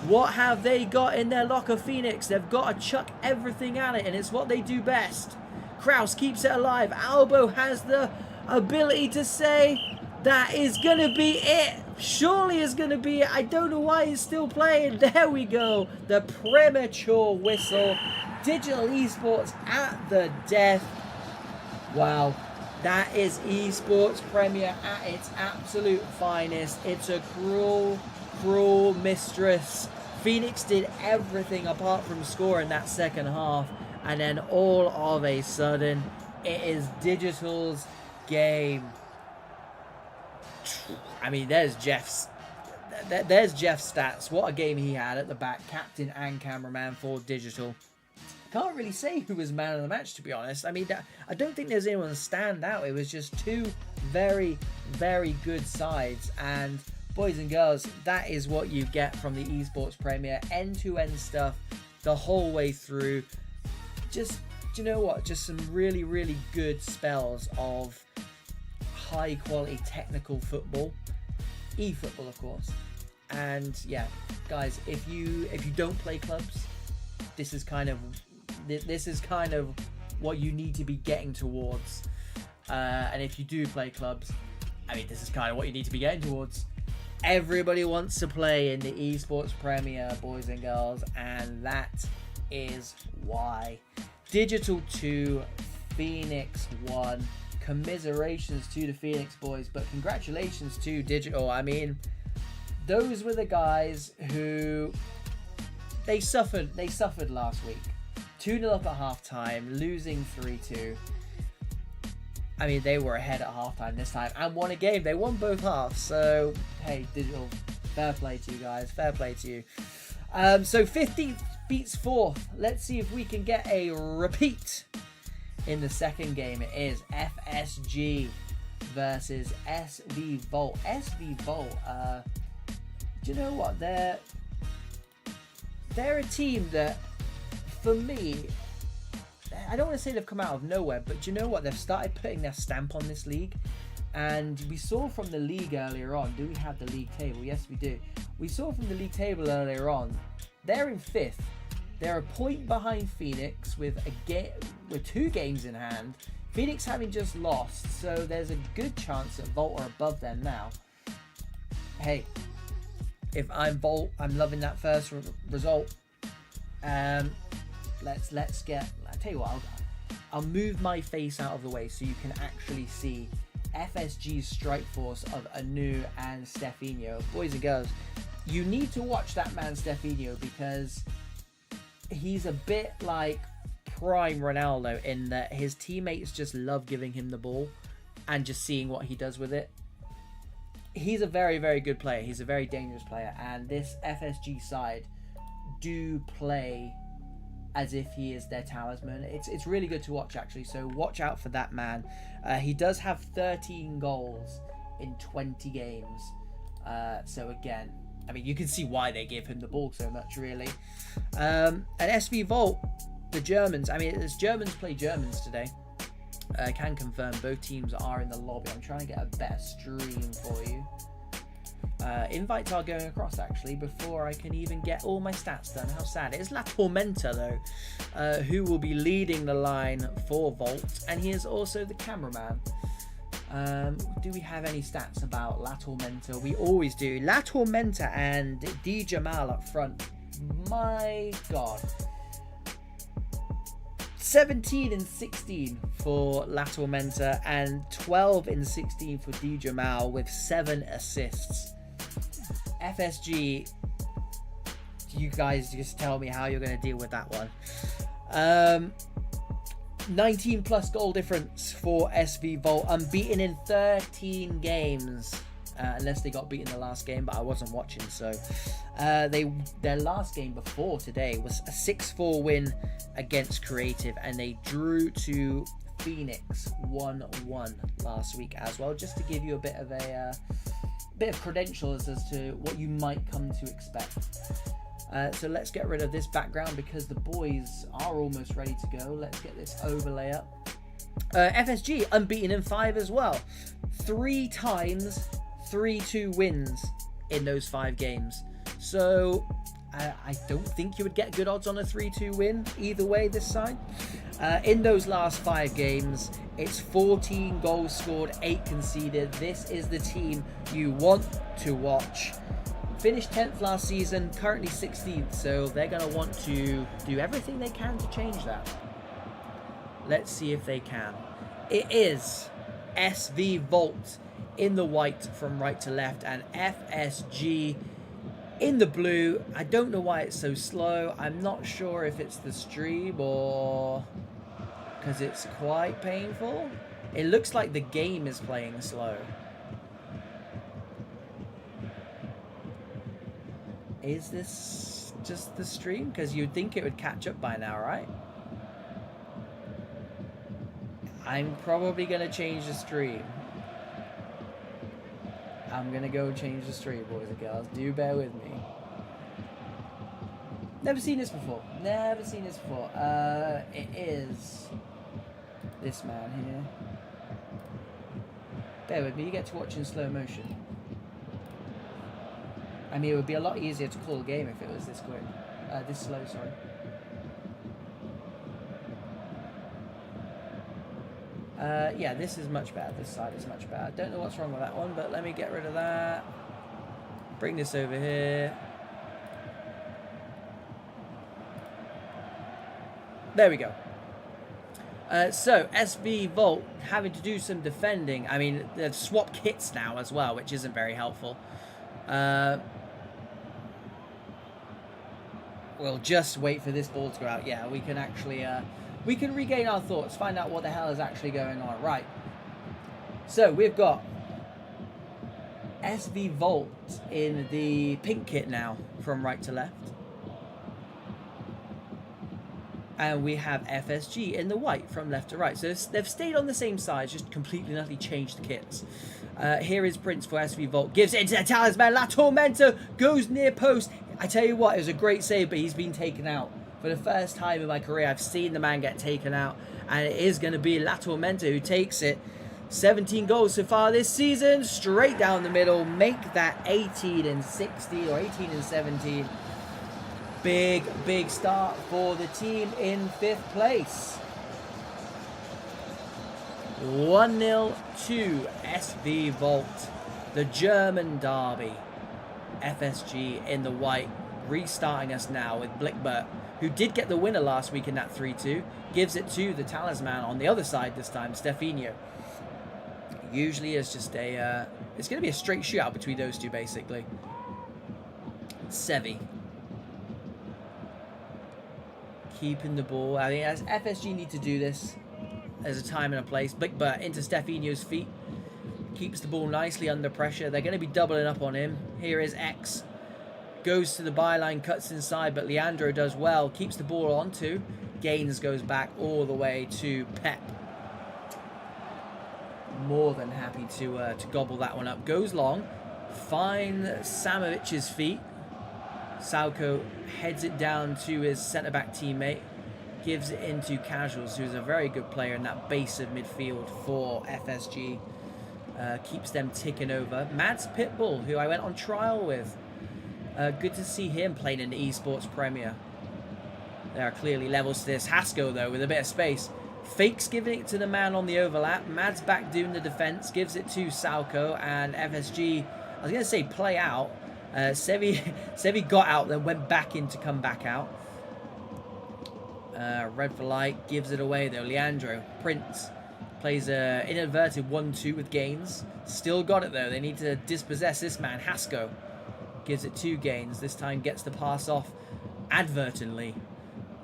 Speaker 1: What have they got in their locker, Phoenix? They've got to chuck everything at it, and it's what they do best. Kraus keeps it alive. Albo has the ability to say, that is going to be it. Surely is going to be it. I don't know why he's still playing. There we go. The premature whistle. Digital Esports at the death. Wow. That is Esports Premier at its absolute finest. It's a cruel, cruel mistress. Phoenix did everything apart from scoring that second half. And then all of a sudden, it is Digital's game. I mean, there's Jeff's stats. What a game he had at the back. Captain and cameraman for Digital. Can't really say who was man of the match, to be honest. I mean, I don't think there's anyone stand out. It was just two very, very good sides. And boys and girls, that is what you get from the Esports Premier. End-to-end stuff the whole way through. Just, do you know what? Just some really, really good spells of high quality technical football. E-football, of course. And yeah, guys, if you don't play clubs, this is kind of what you need to be getting towards. And if you do play clubs, I mean, this is kind of what you need to be getting towards. Everybody wants to play in the Esports Premier, boys and girls, and that is why. Digital 2, Phoenix 1. Commiserations to the Phoenix boys, but congratulations to Digital. I mean, those were the guys who they suffered last week. 2-0 up at halftime, losing 3-2. I mean, they were ahead at halftime this time and won a game. They won both halves. So, hey, Digital, fair play to you guys. Fair play to you. So 15th beats 4th. Let's see if we can get a repeat in the second game. It is FSG versus SV Volt. SV Volt, do you know what? They're a team that, for me, I don't want to say they've come out of nowhere, but do you know what? They've started putting their stamp on this league. And we saw from the league earlier on, do we have the league table? Yes, we do. We saw from the league table earlier on, they're in 5th. They're a point behind Phoenix with 2 games in hand. Phoenix having just lost, so there's a good chance that Volt are above them now. Hey, if I'm Volt, I'm loving that first result. Let's get. I tell you what, I'll move my face out of the way so you can actually see FSG's strike force of Anu and Stefinho. Boys and girls, you need to watch that man Stefinho because he's a bit like prime Ronaldo in that his teammates just love giving him the ball and just seeing what he does with it. He's a very, very good player. He's a very dangerous player, and this FSG side do play as if he is their talisman. It's really good to watch, actually, so watch out for that man. He does have 13 goals in 20 games. So again, I mean, you can see why they give him the ball so much, really. And SV Volt, the Germans, I mean, as Germans play Germans today, I can confirm both teams are in the lobby. I'm trying to get a better stream for you. Invites are going across, actually, before I can even get all my stats done. How sad. It is La Tormenta, though, who will be leading the line for Volt, and he is also the cameraman. Do we have any stats about La Tormenta? We always do. La Tormenta and D Jamal up front. My God. 17 and 16 for La Tormenta and 12 and 16 for D Jamal with 7 assists. FSG, you guys just tell me how you're going to deal with that one. 19 plus goal difference for SV Volt, unbeaten in 13 games, unless they got beaten the last game, but I wasn't watching. So their last game before today was a 6-4 win against Creative, and they drew to Phoenix 1-1 last week as well, just to give you a bit of credentials as to what you might come to expect. So let's get rid of this background because the boys are almost ready to go. Let's get this overlay up. FSG unbeaten in 5 as well. 3 times 3-2 wins in those 5 games. So I don't think you would get good odds on a 3-2 win either way this side. In those last 5 games, it's 14 goals scored, 8 conceded. This is the team you want to watch. Finished 10th last season, currently 16th, so they're going to want to do everything they can to change that. Let's see if they can. It is SV Volt in the white from right to left and FSG in the blue. I don't know why it's so slow. I'm not sure if it's the stream or because it's quite painful. It looks like the game is playing slow. Is this just the stream? Because you'd think it would catch up by now, right? I'm probably going to change the stream. I'm going to go change the stream, boys and girls. Do bear with me. Never seen this before. Never seen this before. It is this man here. Bear with me. You get to watch in slow motion. I mean, it would be a lot easier to call a game if it was this quick. This slow, sorry. Yeah, this is much better. This side is much better. Don't know what's wrong with that one, but let me get rid of that. Bring this over here. There we go. So, SV Volt having to do some defending. I mean, they've swapped kits now as well, which isn't very helpful. We'll just wait for this ball to go out. Yeah, we can actually... we can regain our thoughts, find out what the hell is actually going on. Right. So, we've got SV Volt in the pink kit now, from right to left. And we have FSG in the white, from left to right. So, they've stayed on the same side, just completely and utterly changed the kits. Here is Prince for SV Volt. Gives it into the talisman. La Tormenta goes near post. I tell you what, it was a great save, but he's been taken out. For the first time in my career, I've seen the man get taken out. And it is going to be La Tormenta who takes it. 17 goals so far this season. Straight down the middle. Make that 18 and 16 or 18 and 17. Big, big start for the team in 5th place. 1-0 to SV Volt. The German derby. FSG in the white. Restarting us now with Blickbert, who did get the winner last week in that 3-2. Gives it to the talisman on the other side this time, Stefanio. Usually it's just a... it's going to be a straight shootout between those two, basically. Sevi. Keeping the ball. I mean, as FSG need to do this. There's a time and a place. Blickbert into Stefanio's feet. Keeps the ball nicely under pressure. They're going to be doubling up on him. Here is X. Goes to the byline, cuts inside, but Leandro does well. Keeps the ball onto. Gaines goes back all the way to Pep. More than happy to gobble that one up. Goes long. Finds Samovic's feet. Salko heads it down to his centre-back teammate. Gives it into Casuals, who's a very good player in that base of midfield for FSG. Keeps them ticking over. Mads Pitbull, who I went on trial with. Good to see him playing in the Esports Premier. There are clearly levels to this. Hasko, though, with a bit of space. Fakes giving it to the man on the overlap. Mads back doing the defence. Gives it to Salko. And FSG, I was going to say play out. Sevi got out, then went back in to come back out. Red for light. Gives it away, though. Leandro. Prince. Plays an inadverted 1-2 with Gaines. Still got it, though. They need to dispossess this man. Hasko gives it to Gaines. This time gets the pass off advertently.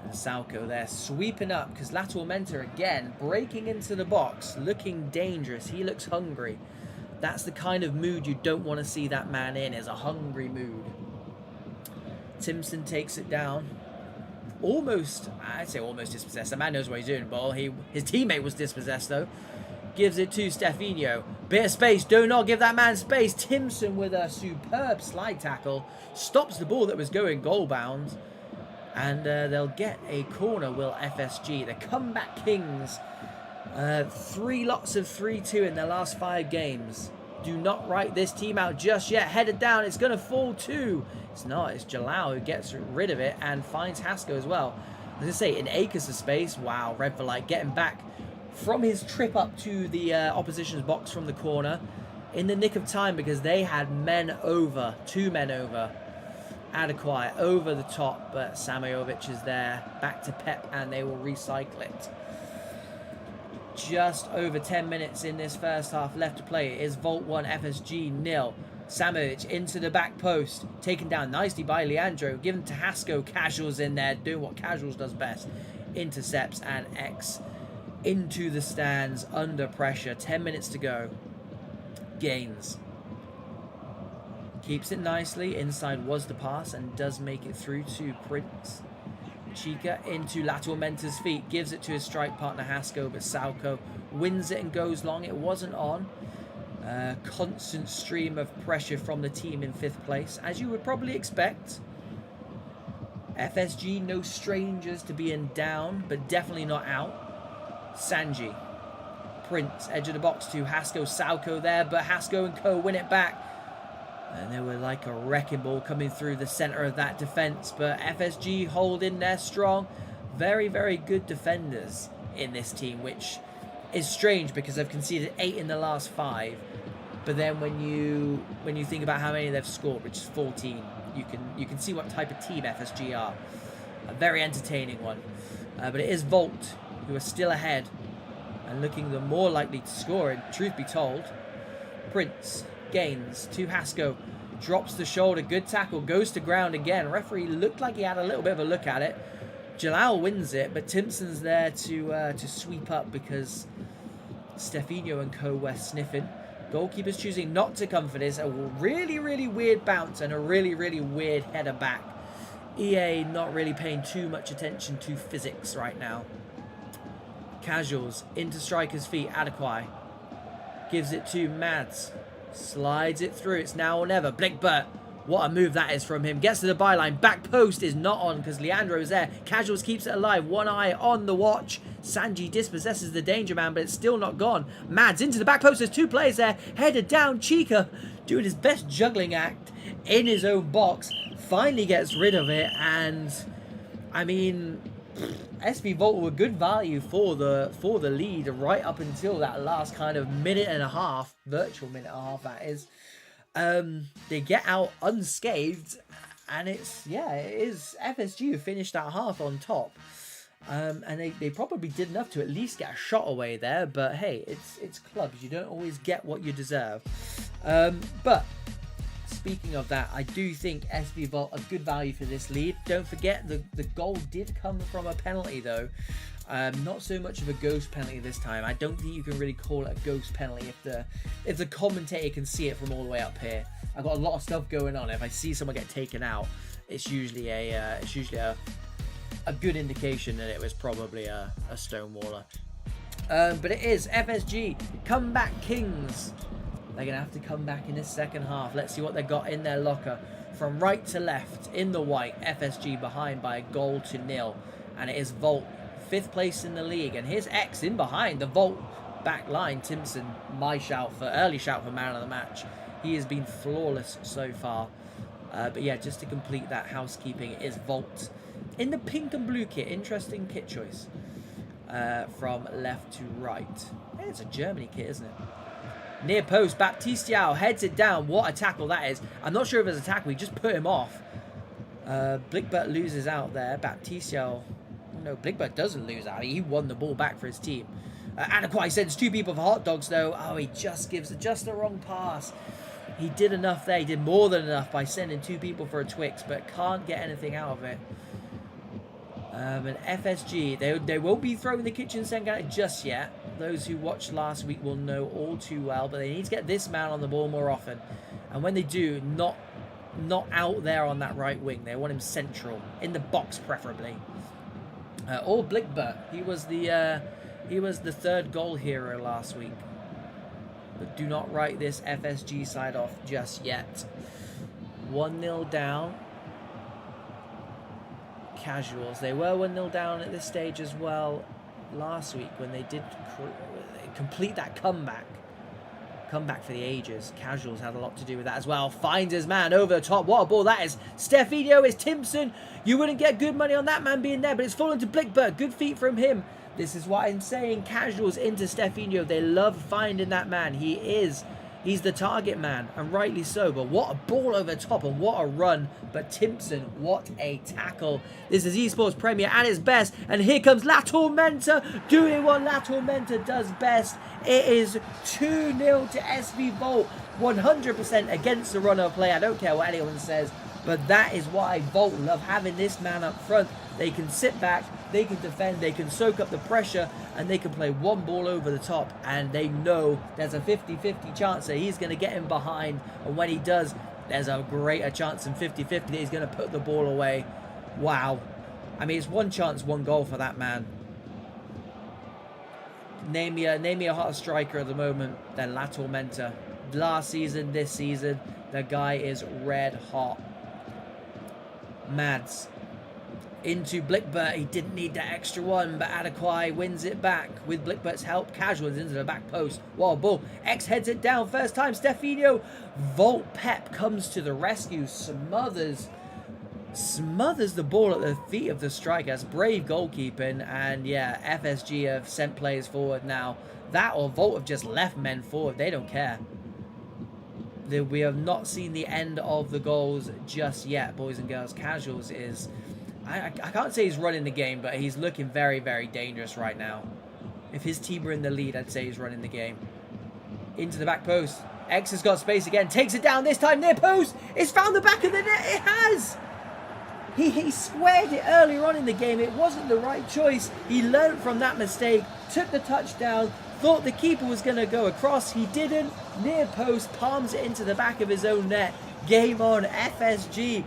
Speaker 1: And Salko there sweeping up because La Tormenta again breaking into the box. Looking dangerous. He looks hungry. That's the kind of mood you don't want to see that man in, is a hungry mood. Timson takes it down. almost, I'd say almost dispossessed. The man knows what he's doing, but his teammate was dispossessed though. Gives it to Stefinho. Bit of space. Do not give that man space. Timson with a superb slide tackle. Stops the ball that was going goal bound. And they'll get a corner, will FSG. The comeback kings. 3 lots of 3-2 in their last 5 games. Do not write this team out just yet. Headed down. It's going to fall too. It's not. It's Jalal who gets rid of it and finds Haskell as well. I was going to say, in acres of space. Wow, red for light. Getting back from his trip up to the opposition's box from the corner in the nick of time, because they had men over, 2 men over. Adequai over the top, but Samojovic is there. Back to Pep, and they will recycle it. Just over 10 minutes in this first half left to play. It is Volt 1, FSG 0. Samovic into the back post. Taken down nicely by Leandro. Given to Haskell. Casuals in there, doing what Casuals does best. Intercepts, and X into the stands under pressure. 10 minutes to go. Gains. Keeps it nicely. Inside was the pass and does make it through to Prince. Chica into lateral Menta's feet. Gives it to his strike partner Haskell, but Salco wins it and goes long. It wasn't on. Constant stream of pressure from the team in 5th place, as you would probably expect. FSG, no strangers to being down, but definitely not out. Sanji. Prince, edge of the box to Haskell. Salco there, but Haskell and co win it back. And they were like a wrecking ball coming through the centre of that defence. But FSG hold in there strong. Very, very good defenders in this team, which is strange because they've conceded 8 in the last 5. But then when you think about how many they've scored, which is 14, you can see what type of team FSG are. A very entertaining one. But it is Volt who are still ahead and looking the more likely to score, and truth be told. Prince gains to Haskell, drops the shoulder, good tackle, goes to ground again. Referee looked like he had a little bit of a look at it. Jalal wins it, but Timpson's there to sweep up because Stefinho and co were sniffing. Goalkeeper's choosing not to come for this. A really, really weird bounce and a really, really weird header back. EA not really paying too much attention to physics right now. Casuals into striker's feet. Adequai gives it to Mads. Slides it through. It's now or never. Blinkbert. What a move that is from him. Gets to the byline. Back post is not on because Leandro is there. Casuals keeps it alive. One eye on the watch. Sanji dispossesses the danger man, but it's still not gone. Mads into the back post. There's 2 players there. Headed down. Chica doing his best juggling act in his own box. Finally gets rid of it. And, I mean, SV Volt were good value for the lead right up until that last kind of minute and a half. Virtual minute and a half, that is. They get out unscathed, and it is FSG who finished that half on top. And they probably did enough to at least get a shot away there, but hey, it's clubs. You don't always get what you deserve. But speaking of that, I do think SV Volt a good value for this lead. Don't forget the goal did come from a penalty though. Not so much of a ghost penalty this time. I don't think you can really call it a ghost penalty if the commentator can see it from all the way up here. I've got a lot of stuff going on. If I see someone get taken out, it's usually a good indication that it was probably a stonewaller. But it is FSG comeback kings. They're gonna have to come back in this second half. Let's see what they got in their locker. From right to left in the white, FSG behind by a goal to 0, and it is Volt. 5th place in the league, and here's X in behind the Volt back line. Timson, my early shout for man of the match. He has been flawless so far. But yeah, just to complete that housekeeping, it is Volt in the pink and blue kit. Interesting kit choice from left to right. Hey, it's a Germany kit, isn't it? Near post, Baptistao heads it down. What a tackle that is. I'm not sure if it's a tackle. He just put him off. Blinkbert loses out there. Baptistao. No, Blinkbert doesn't lose out. He won the ball back for his team. Adequai sends 2 people for hot dogs, though. Oh, he just gives the wrong pass. He did enough there. He did more than enough by sending 2 people for a Twix, but can't get anything out of it. And FSG, they won't be throwing the kitchen sink at it just yet. Those who watched last week will know all too well, but they need to get this man on the ball more often. And when they do, not not out there on that right wing. They want him central, in the box preferably. Or Blickbert. He was the third goal hero last week. But do not write this FSG side off just yet. 1-0 down. Casuals. They were 1-0 down at this stage as well last week when they did complete that comeback. Comeback for the ages. Casuals had a lot to do with that as well. Finds his man over the top. What a ball that is. Stefinho is Timpson. You wouldn't get good money on that man being there, but it's fallen to Blickbert. Good feet from him. This is what I'm saying. Casuals into Stefinho. They love finding that man. He's the target man, and rightly so. But what a ball over top, and what a run. But Timpson, what a tackle. This is Esports Premier at its best. And here comes La Tormenta doing what La Tormenta does best. It is 2-0 to SV Volt. 100% against the run of play. I don't care what anyone says. But that is why Volt love having this man up front. They can sit back, they can defend, they can soak up the pressure, and they can play one ball over the top, and they know there's a 50-50 chance that he's going to get him behind, and when he does, there's a greater chance than 50-50 that he's going to put the ball away. Wow. I mean, it's one chance, one goal for that man. Name me a hotter striker at the moment than La Tormenta. Last season, this season, the guy is red hot. Mads. Into Blickbert. He didn't need that extra one, but Adequai wins it back with Blickbert's help. Casuals into the back post. What a ball. X heads it down. First time. Stefinho. Volt Pep comes to the rescue. Smothers the ball at the feet of the striker. That's brave goalkeeping. And yeah, FSG have sent players forward now. That or Volt have just left men forward. They don't care. We have not seen the end of the goals just yet, boys and girls. Casuals is... I can't say he's running the game, but he's looking very, very dangerous right now. If his team were in the lead, I'd say he's running the game. Into the back post. X has got space again. Takes it down this time. Near post. It's found the back of the net. It has. He squared it earlier on in the game. It wasn't the right choice. He learned from that mistake. Took the touchdown. Thought the keeper was going to go across. He didn't. Near post. Palms it into the back of his own net. Game on. FSG.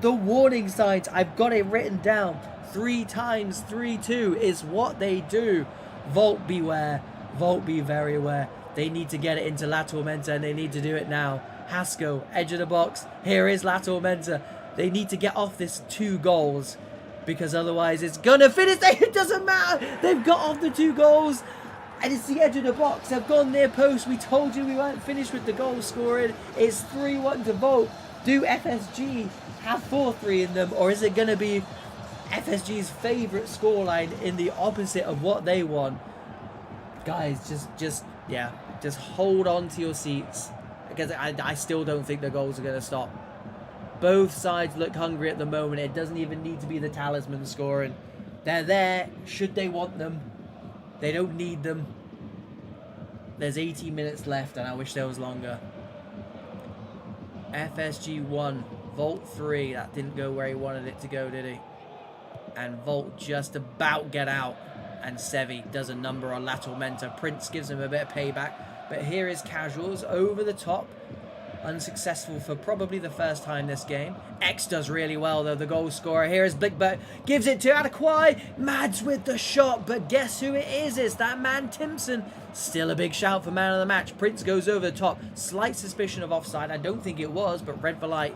Speaker 1: The warning signs, I've got it written down 3 times. 3-2 is what they do. Volt beware. Volt be very aware. They need to get it into La Tormenta, and they need to do it now. Haskell, edge of the box. Here is La Tormenta. They need to get off this 2 goals, because otherwise it's gonna finish. It doesn't matter. They've got off the 2 goals, and it's the edge of the box. They've gone near post. We told you we weren't finished with the goal scoring. It's 3-1 to Volt. Do FSG have 4-3 in them, or is it going to be FSG's favourite scoreline in the opposite of what they want? Guys, just hold on to your seats, because I still don't think the goals are going to stop. Both sides look hungry at the moment. It doesn't even need to be the talisman scoring. They're there should they want them. They don't need them. There's 18 minutes left, and I wish there was longer. FSG 1, Volt 3. That didn't go where he wanted it to go, did he? And Volt just about get out. And Sevi does a number on La Tormenta. Prince gives him a bit of payback. But here is Casuals over the top. Unsuccessful for probably the first time this game. X does really well, though, the goal scorer. Here is Blickbert. Gives it to Adequai. Mads with the shot. But guess who it is? It's that man, Timpson. Still a big shout for man of the match. Prince goes over the top. Slight suspicion of offside. I don't think it was, but red for light.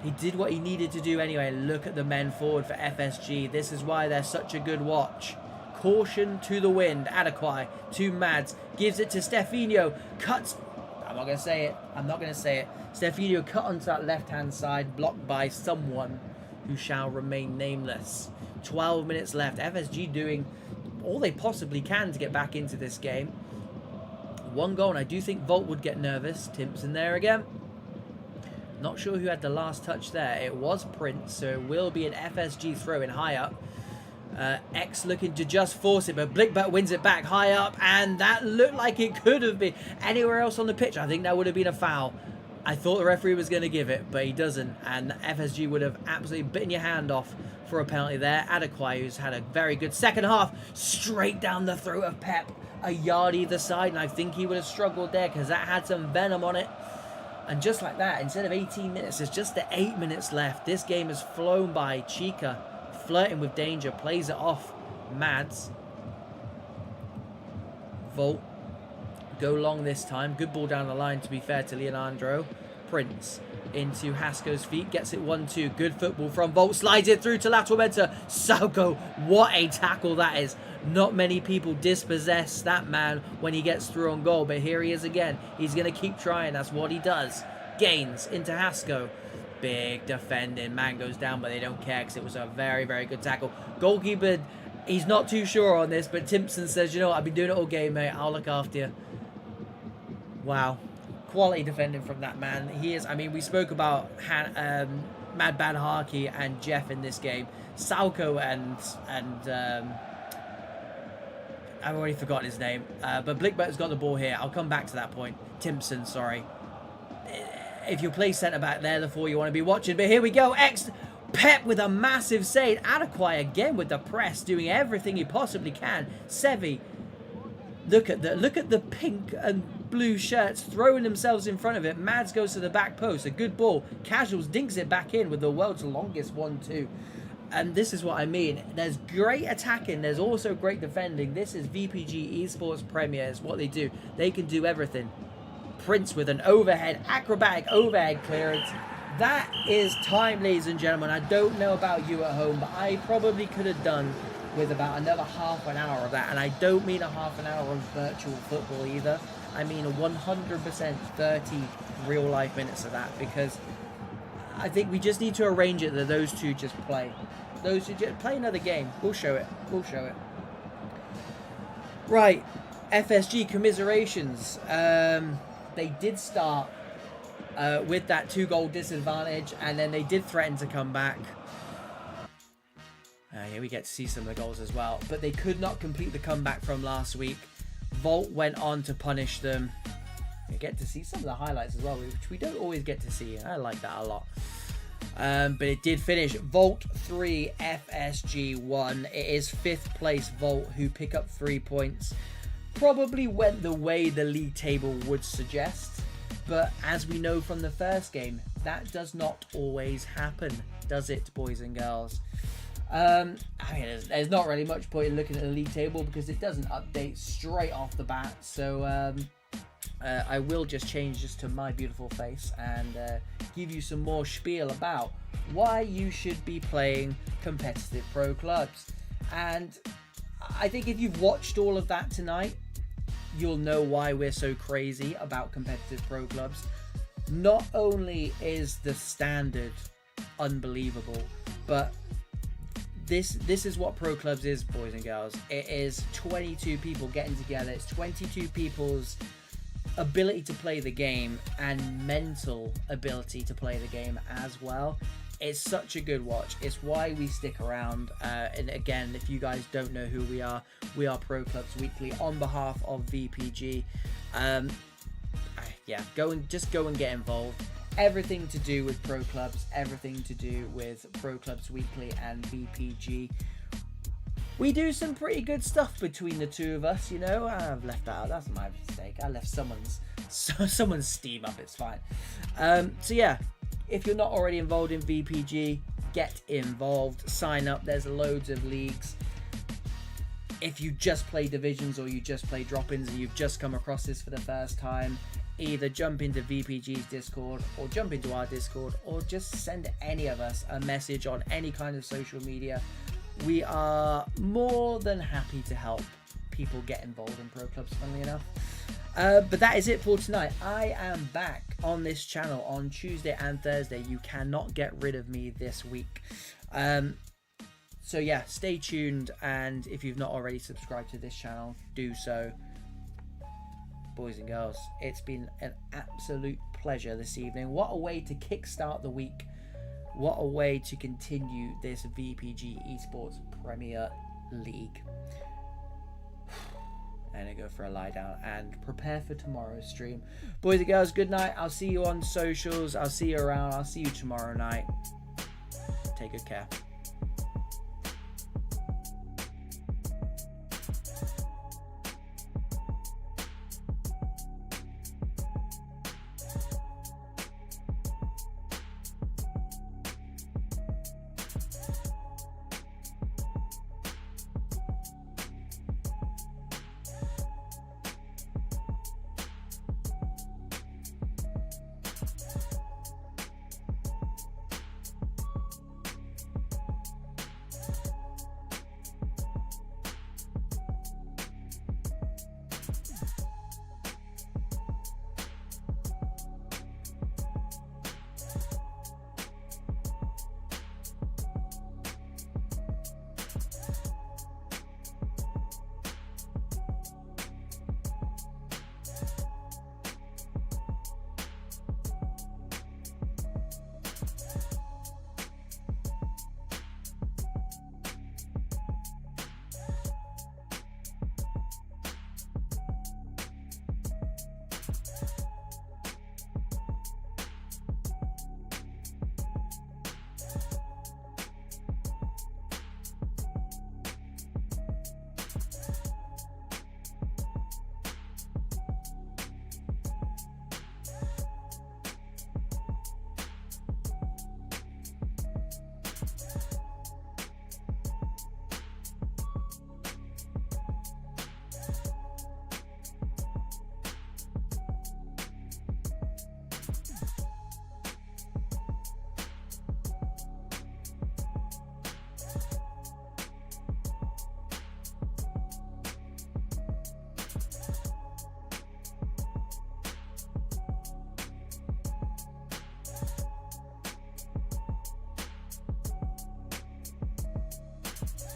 Speaker 1: He did what he needed to do anyway. Look at the men forward for FSG. This is why they're such a good watch. Caution to the wind. Adequai to Mads. Gives it to Stefinho. Cuts. I'm not going to say it. I'm not going to say it. Stefinho cut onto that left-hand side. Blocked by someone who shall remain nameless. 12 minutes left. FSG doing all they possibly can to get back into this game. 1 goal, and I do think Volt would get nervous. Timpson there again. Not sure who had the last touch there. It was Prince, so it will be an FSG throw-in high up. X looking to just force it, but Blickbert wins it back high up, and that looked like it could have been anywhere else on the pitch. I think that would have been a foul. I thought the referee was going to give it, but he doesn't, and FSG would have absolutely bitten your hand off for a penalty there. Adequai, who's had a very good second half, straight down the throat of Pep. A yard either side, and I think he would have struggled there because that had some venom on it. And just like that, instead of 18 minutes, there's just the 8 minutes left. This game has flown by. Chica flirting with danger, plays it off. Mads. Volt. Go long this time. Good ball down the line, to be fair to Leonardo. Prince into Hasko's feet. Gets it 1-2. Good football from Volt. Slides it through to lateral mentor. Sauko. What a tackle that is. Not many people dispossess that man when he gets through on goal. But here he is again. He's going to keep trying. That's what he does. Gains into Hasko. Big defending. Man goes down, but they don't care because it was a very, very good tackle. Goalkeeper, he's not too sure on this, but Timpson says, you know what, I've been doing it all game, mate. I'll look after you. Wow. Quality defending from that man. He is, I mean, we spoke about Mad Bad Harkey and Jeff in this game. Sauko and I've already forgotten his name. But Blickbert's got the ball here. I'll come back to that point. Timpson, sorry. If you play centre-back, they're the four you want to be watching. But here we go. Pep with a massive save. Adequai again with the press, doing everything he possibly can. Sevi. Look at the pink and blue shirts throwing themselves in front of it. Mads goes to the back post. A good ball. Casuals dinks it back in with the world's longest 1-2. And this is what I mean. There's great attacking. There's also great defending. This is VPG Esports Premier. It's what they do. They can do everything. Prince with an acrobatic overhead clearance. That is time, ladies and gentlemen. I don't know about you at home, but I probably could have done with about another half an hour of that. And I don't mean a half an hour of virtual football either. I mean 100% 30 real life minutes of that, because I think we just need to arrange it that those two just play. Those two just play another game. We'll show it. We'll show it. Right. FSG commiserations. They did start with that 2-goal disadvantage, and then they did threaten to come back. Here we get to see some of the goals as well, but they could not complete the comeback from last week. Volt went on to punish them. You get to see some of the highlights as well, which we don't always get to see. I like that a lot. But it did finish Volt 3, FSG 1. It is 5th place Volt, who pick up 3 points. Probably went the way the league table would suggest, but as we know from the first game, that does not always happen, does it, boys and girls? I mean, there's not really much point in looking at the league table because it doesn't update straight off the bat, so I will just change this to my beautiful face and give you some more spiel about why you should be playing competitive pro clubs. And I think if you've watched all of that tonight, you'll know why we're so crazy about competitive pro clubs. Not only is the standard unbelievable, but this is what pro clubs is, boys and girls. It is 22 people getting together. It's 22 people's ability to play the game and mental ability to play the game as well. It's such a good watch. It's why we stick around. And again, if you guys don't know who we are Pro Clubs Weekly on behalf of VPG. Yeah, go and get involved. Everything to do with Pro Clubs, everything to do with Pro Clubs Weekly and VPG. We do some pretty good stuff between the two of us, you know. I've left that out. That's my mistake. I left someone's Steam up. It's fine. So yeah, if you're not already involved in VPG, get involved. Sign up. There's loads of leagues. If you just play divisions or you just play drop-ins and you've just come across this for the first time, either jump into VPG's Discord or jump into our Discord or just send any of us a message on any kind of social media. We are more than happy to help people get involved in pro clubs, funnily enough. But that is it for tonight. I am back on this channel on Tuesday and Thursday. You cannot get rid of me this week. So yeah, stay tuned, and if you've not already subscribed to this channel, do so. Boys and girls, it's been an absolute pleasure this evening. What a way to kickstart the week. What a way to continue this VPG Esports Premier League. I'm gonna go for a lie down and prepare for tomorrow's stream. Boys and girls, good night. I'll see you on socials. I'll see you around. I'll see you tomorrow night. Take good care.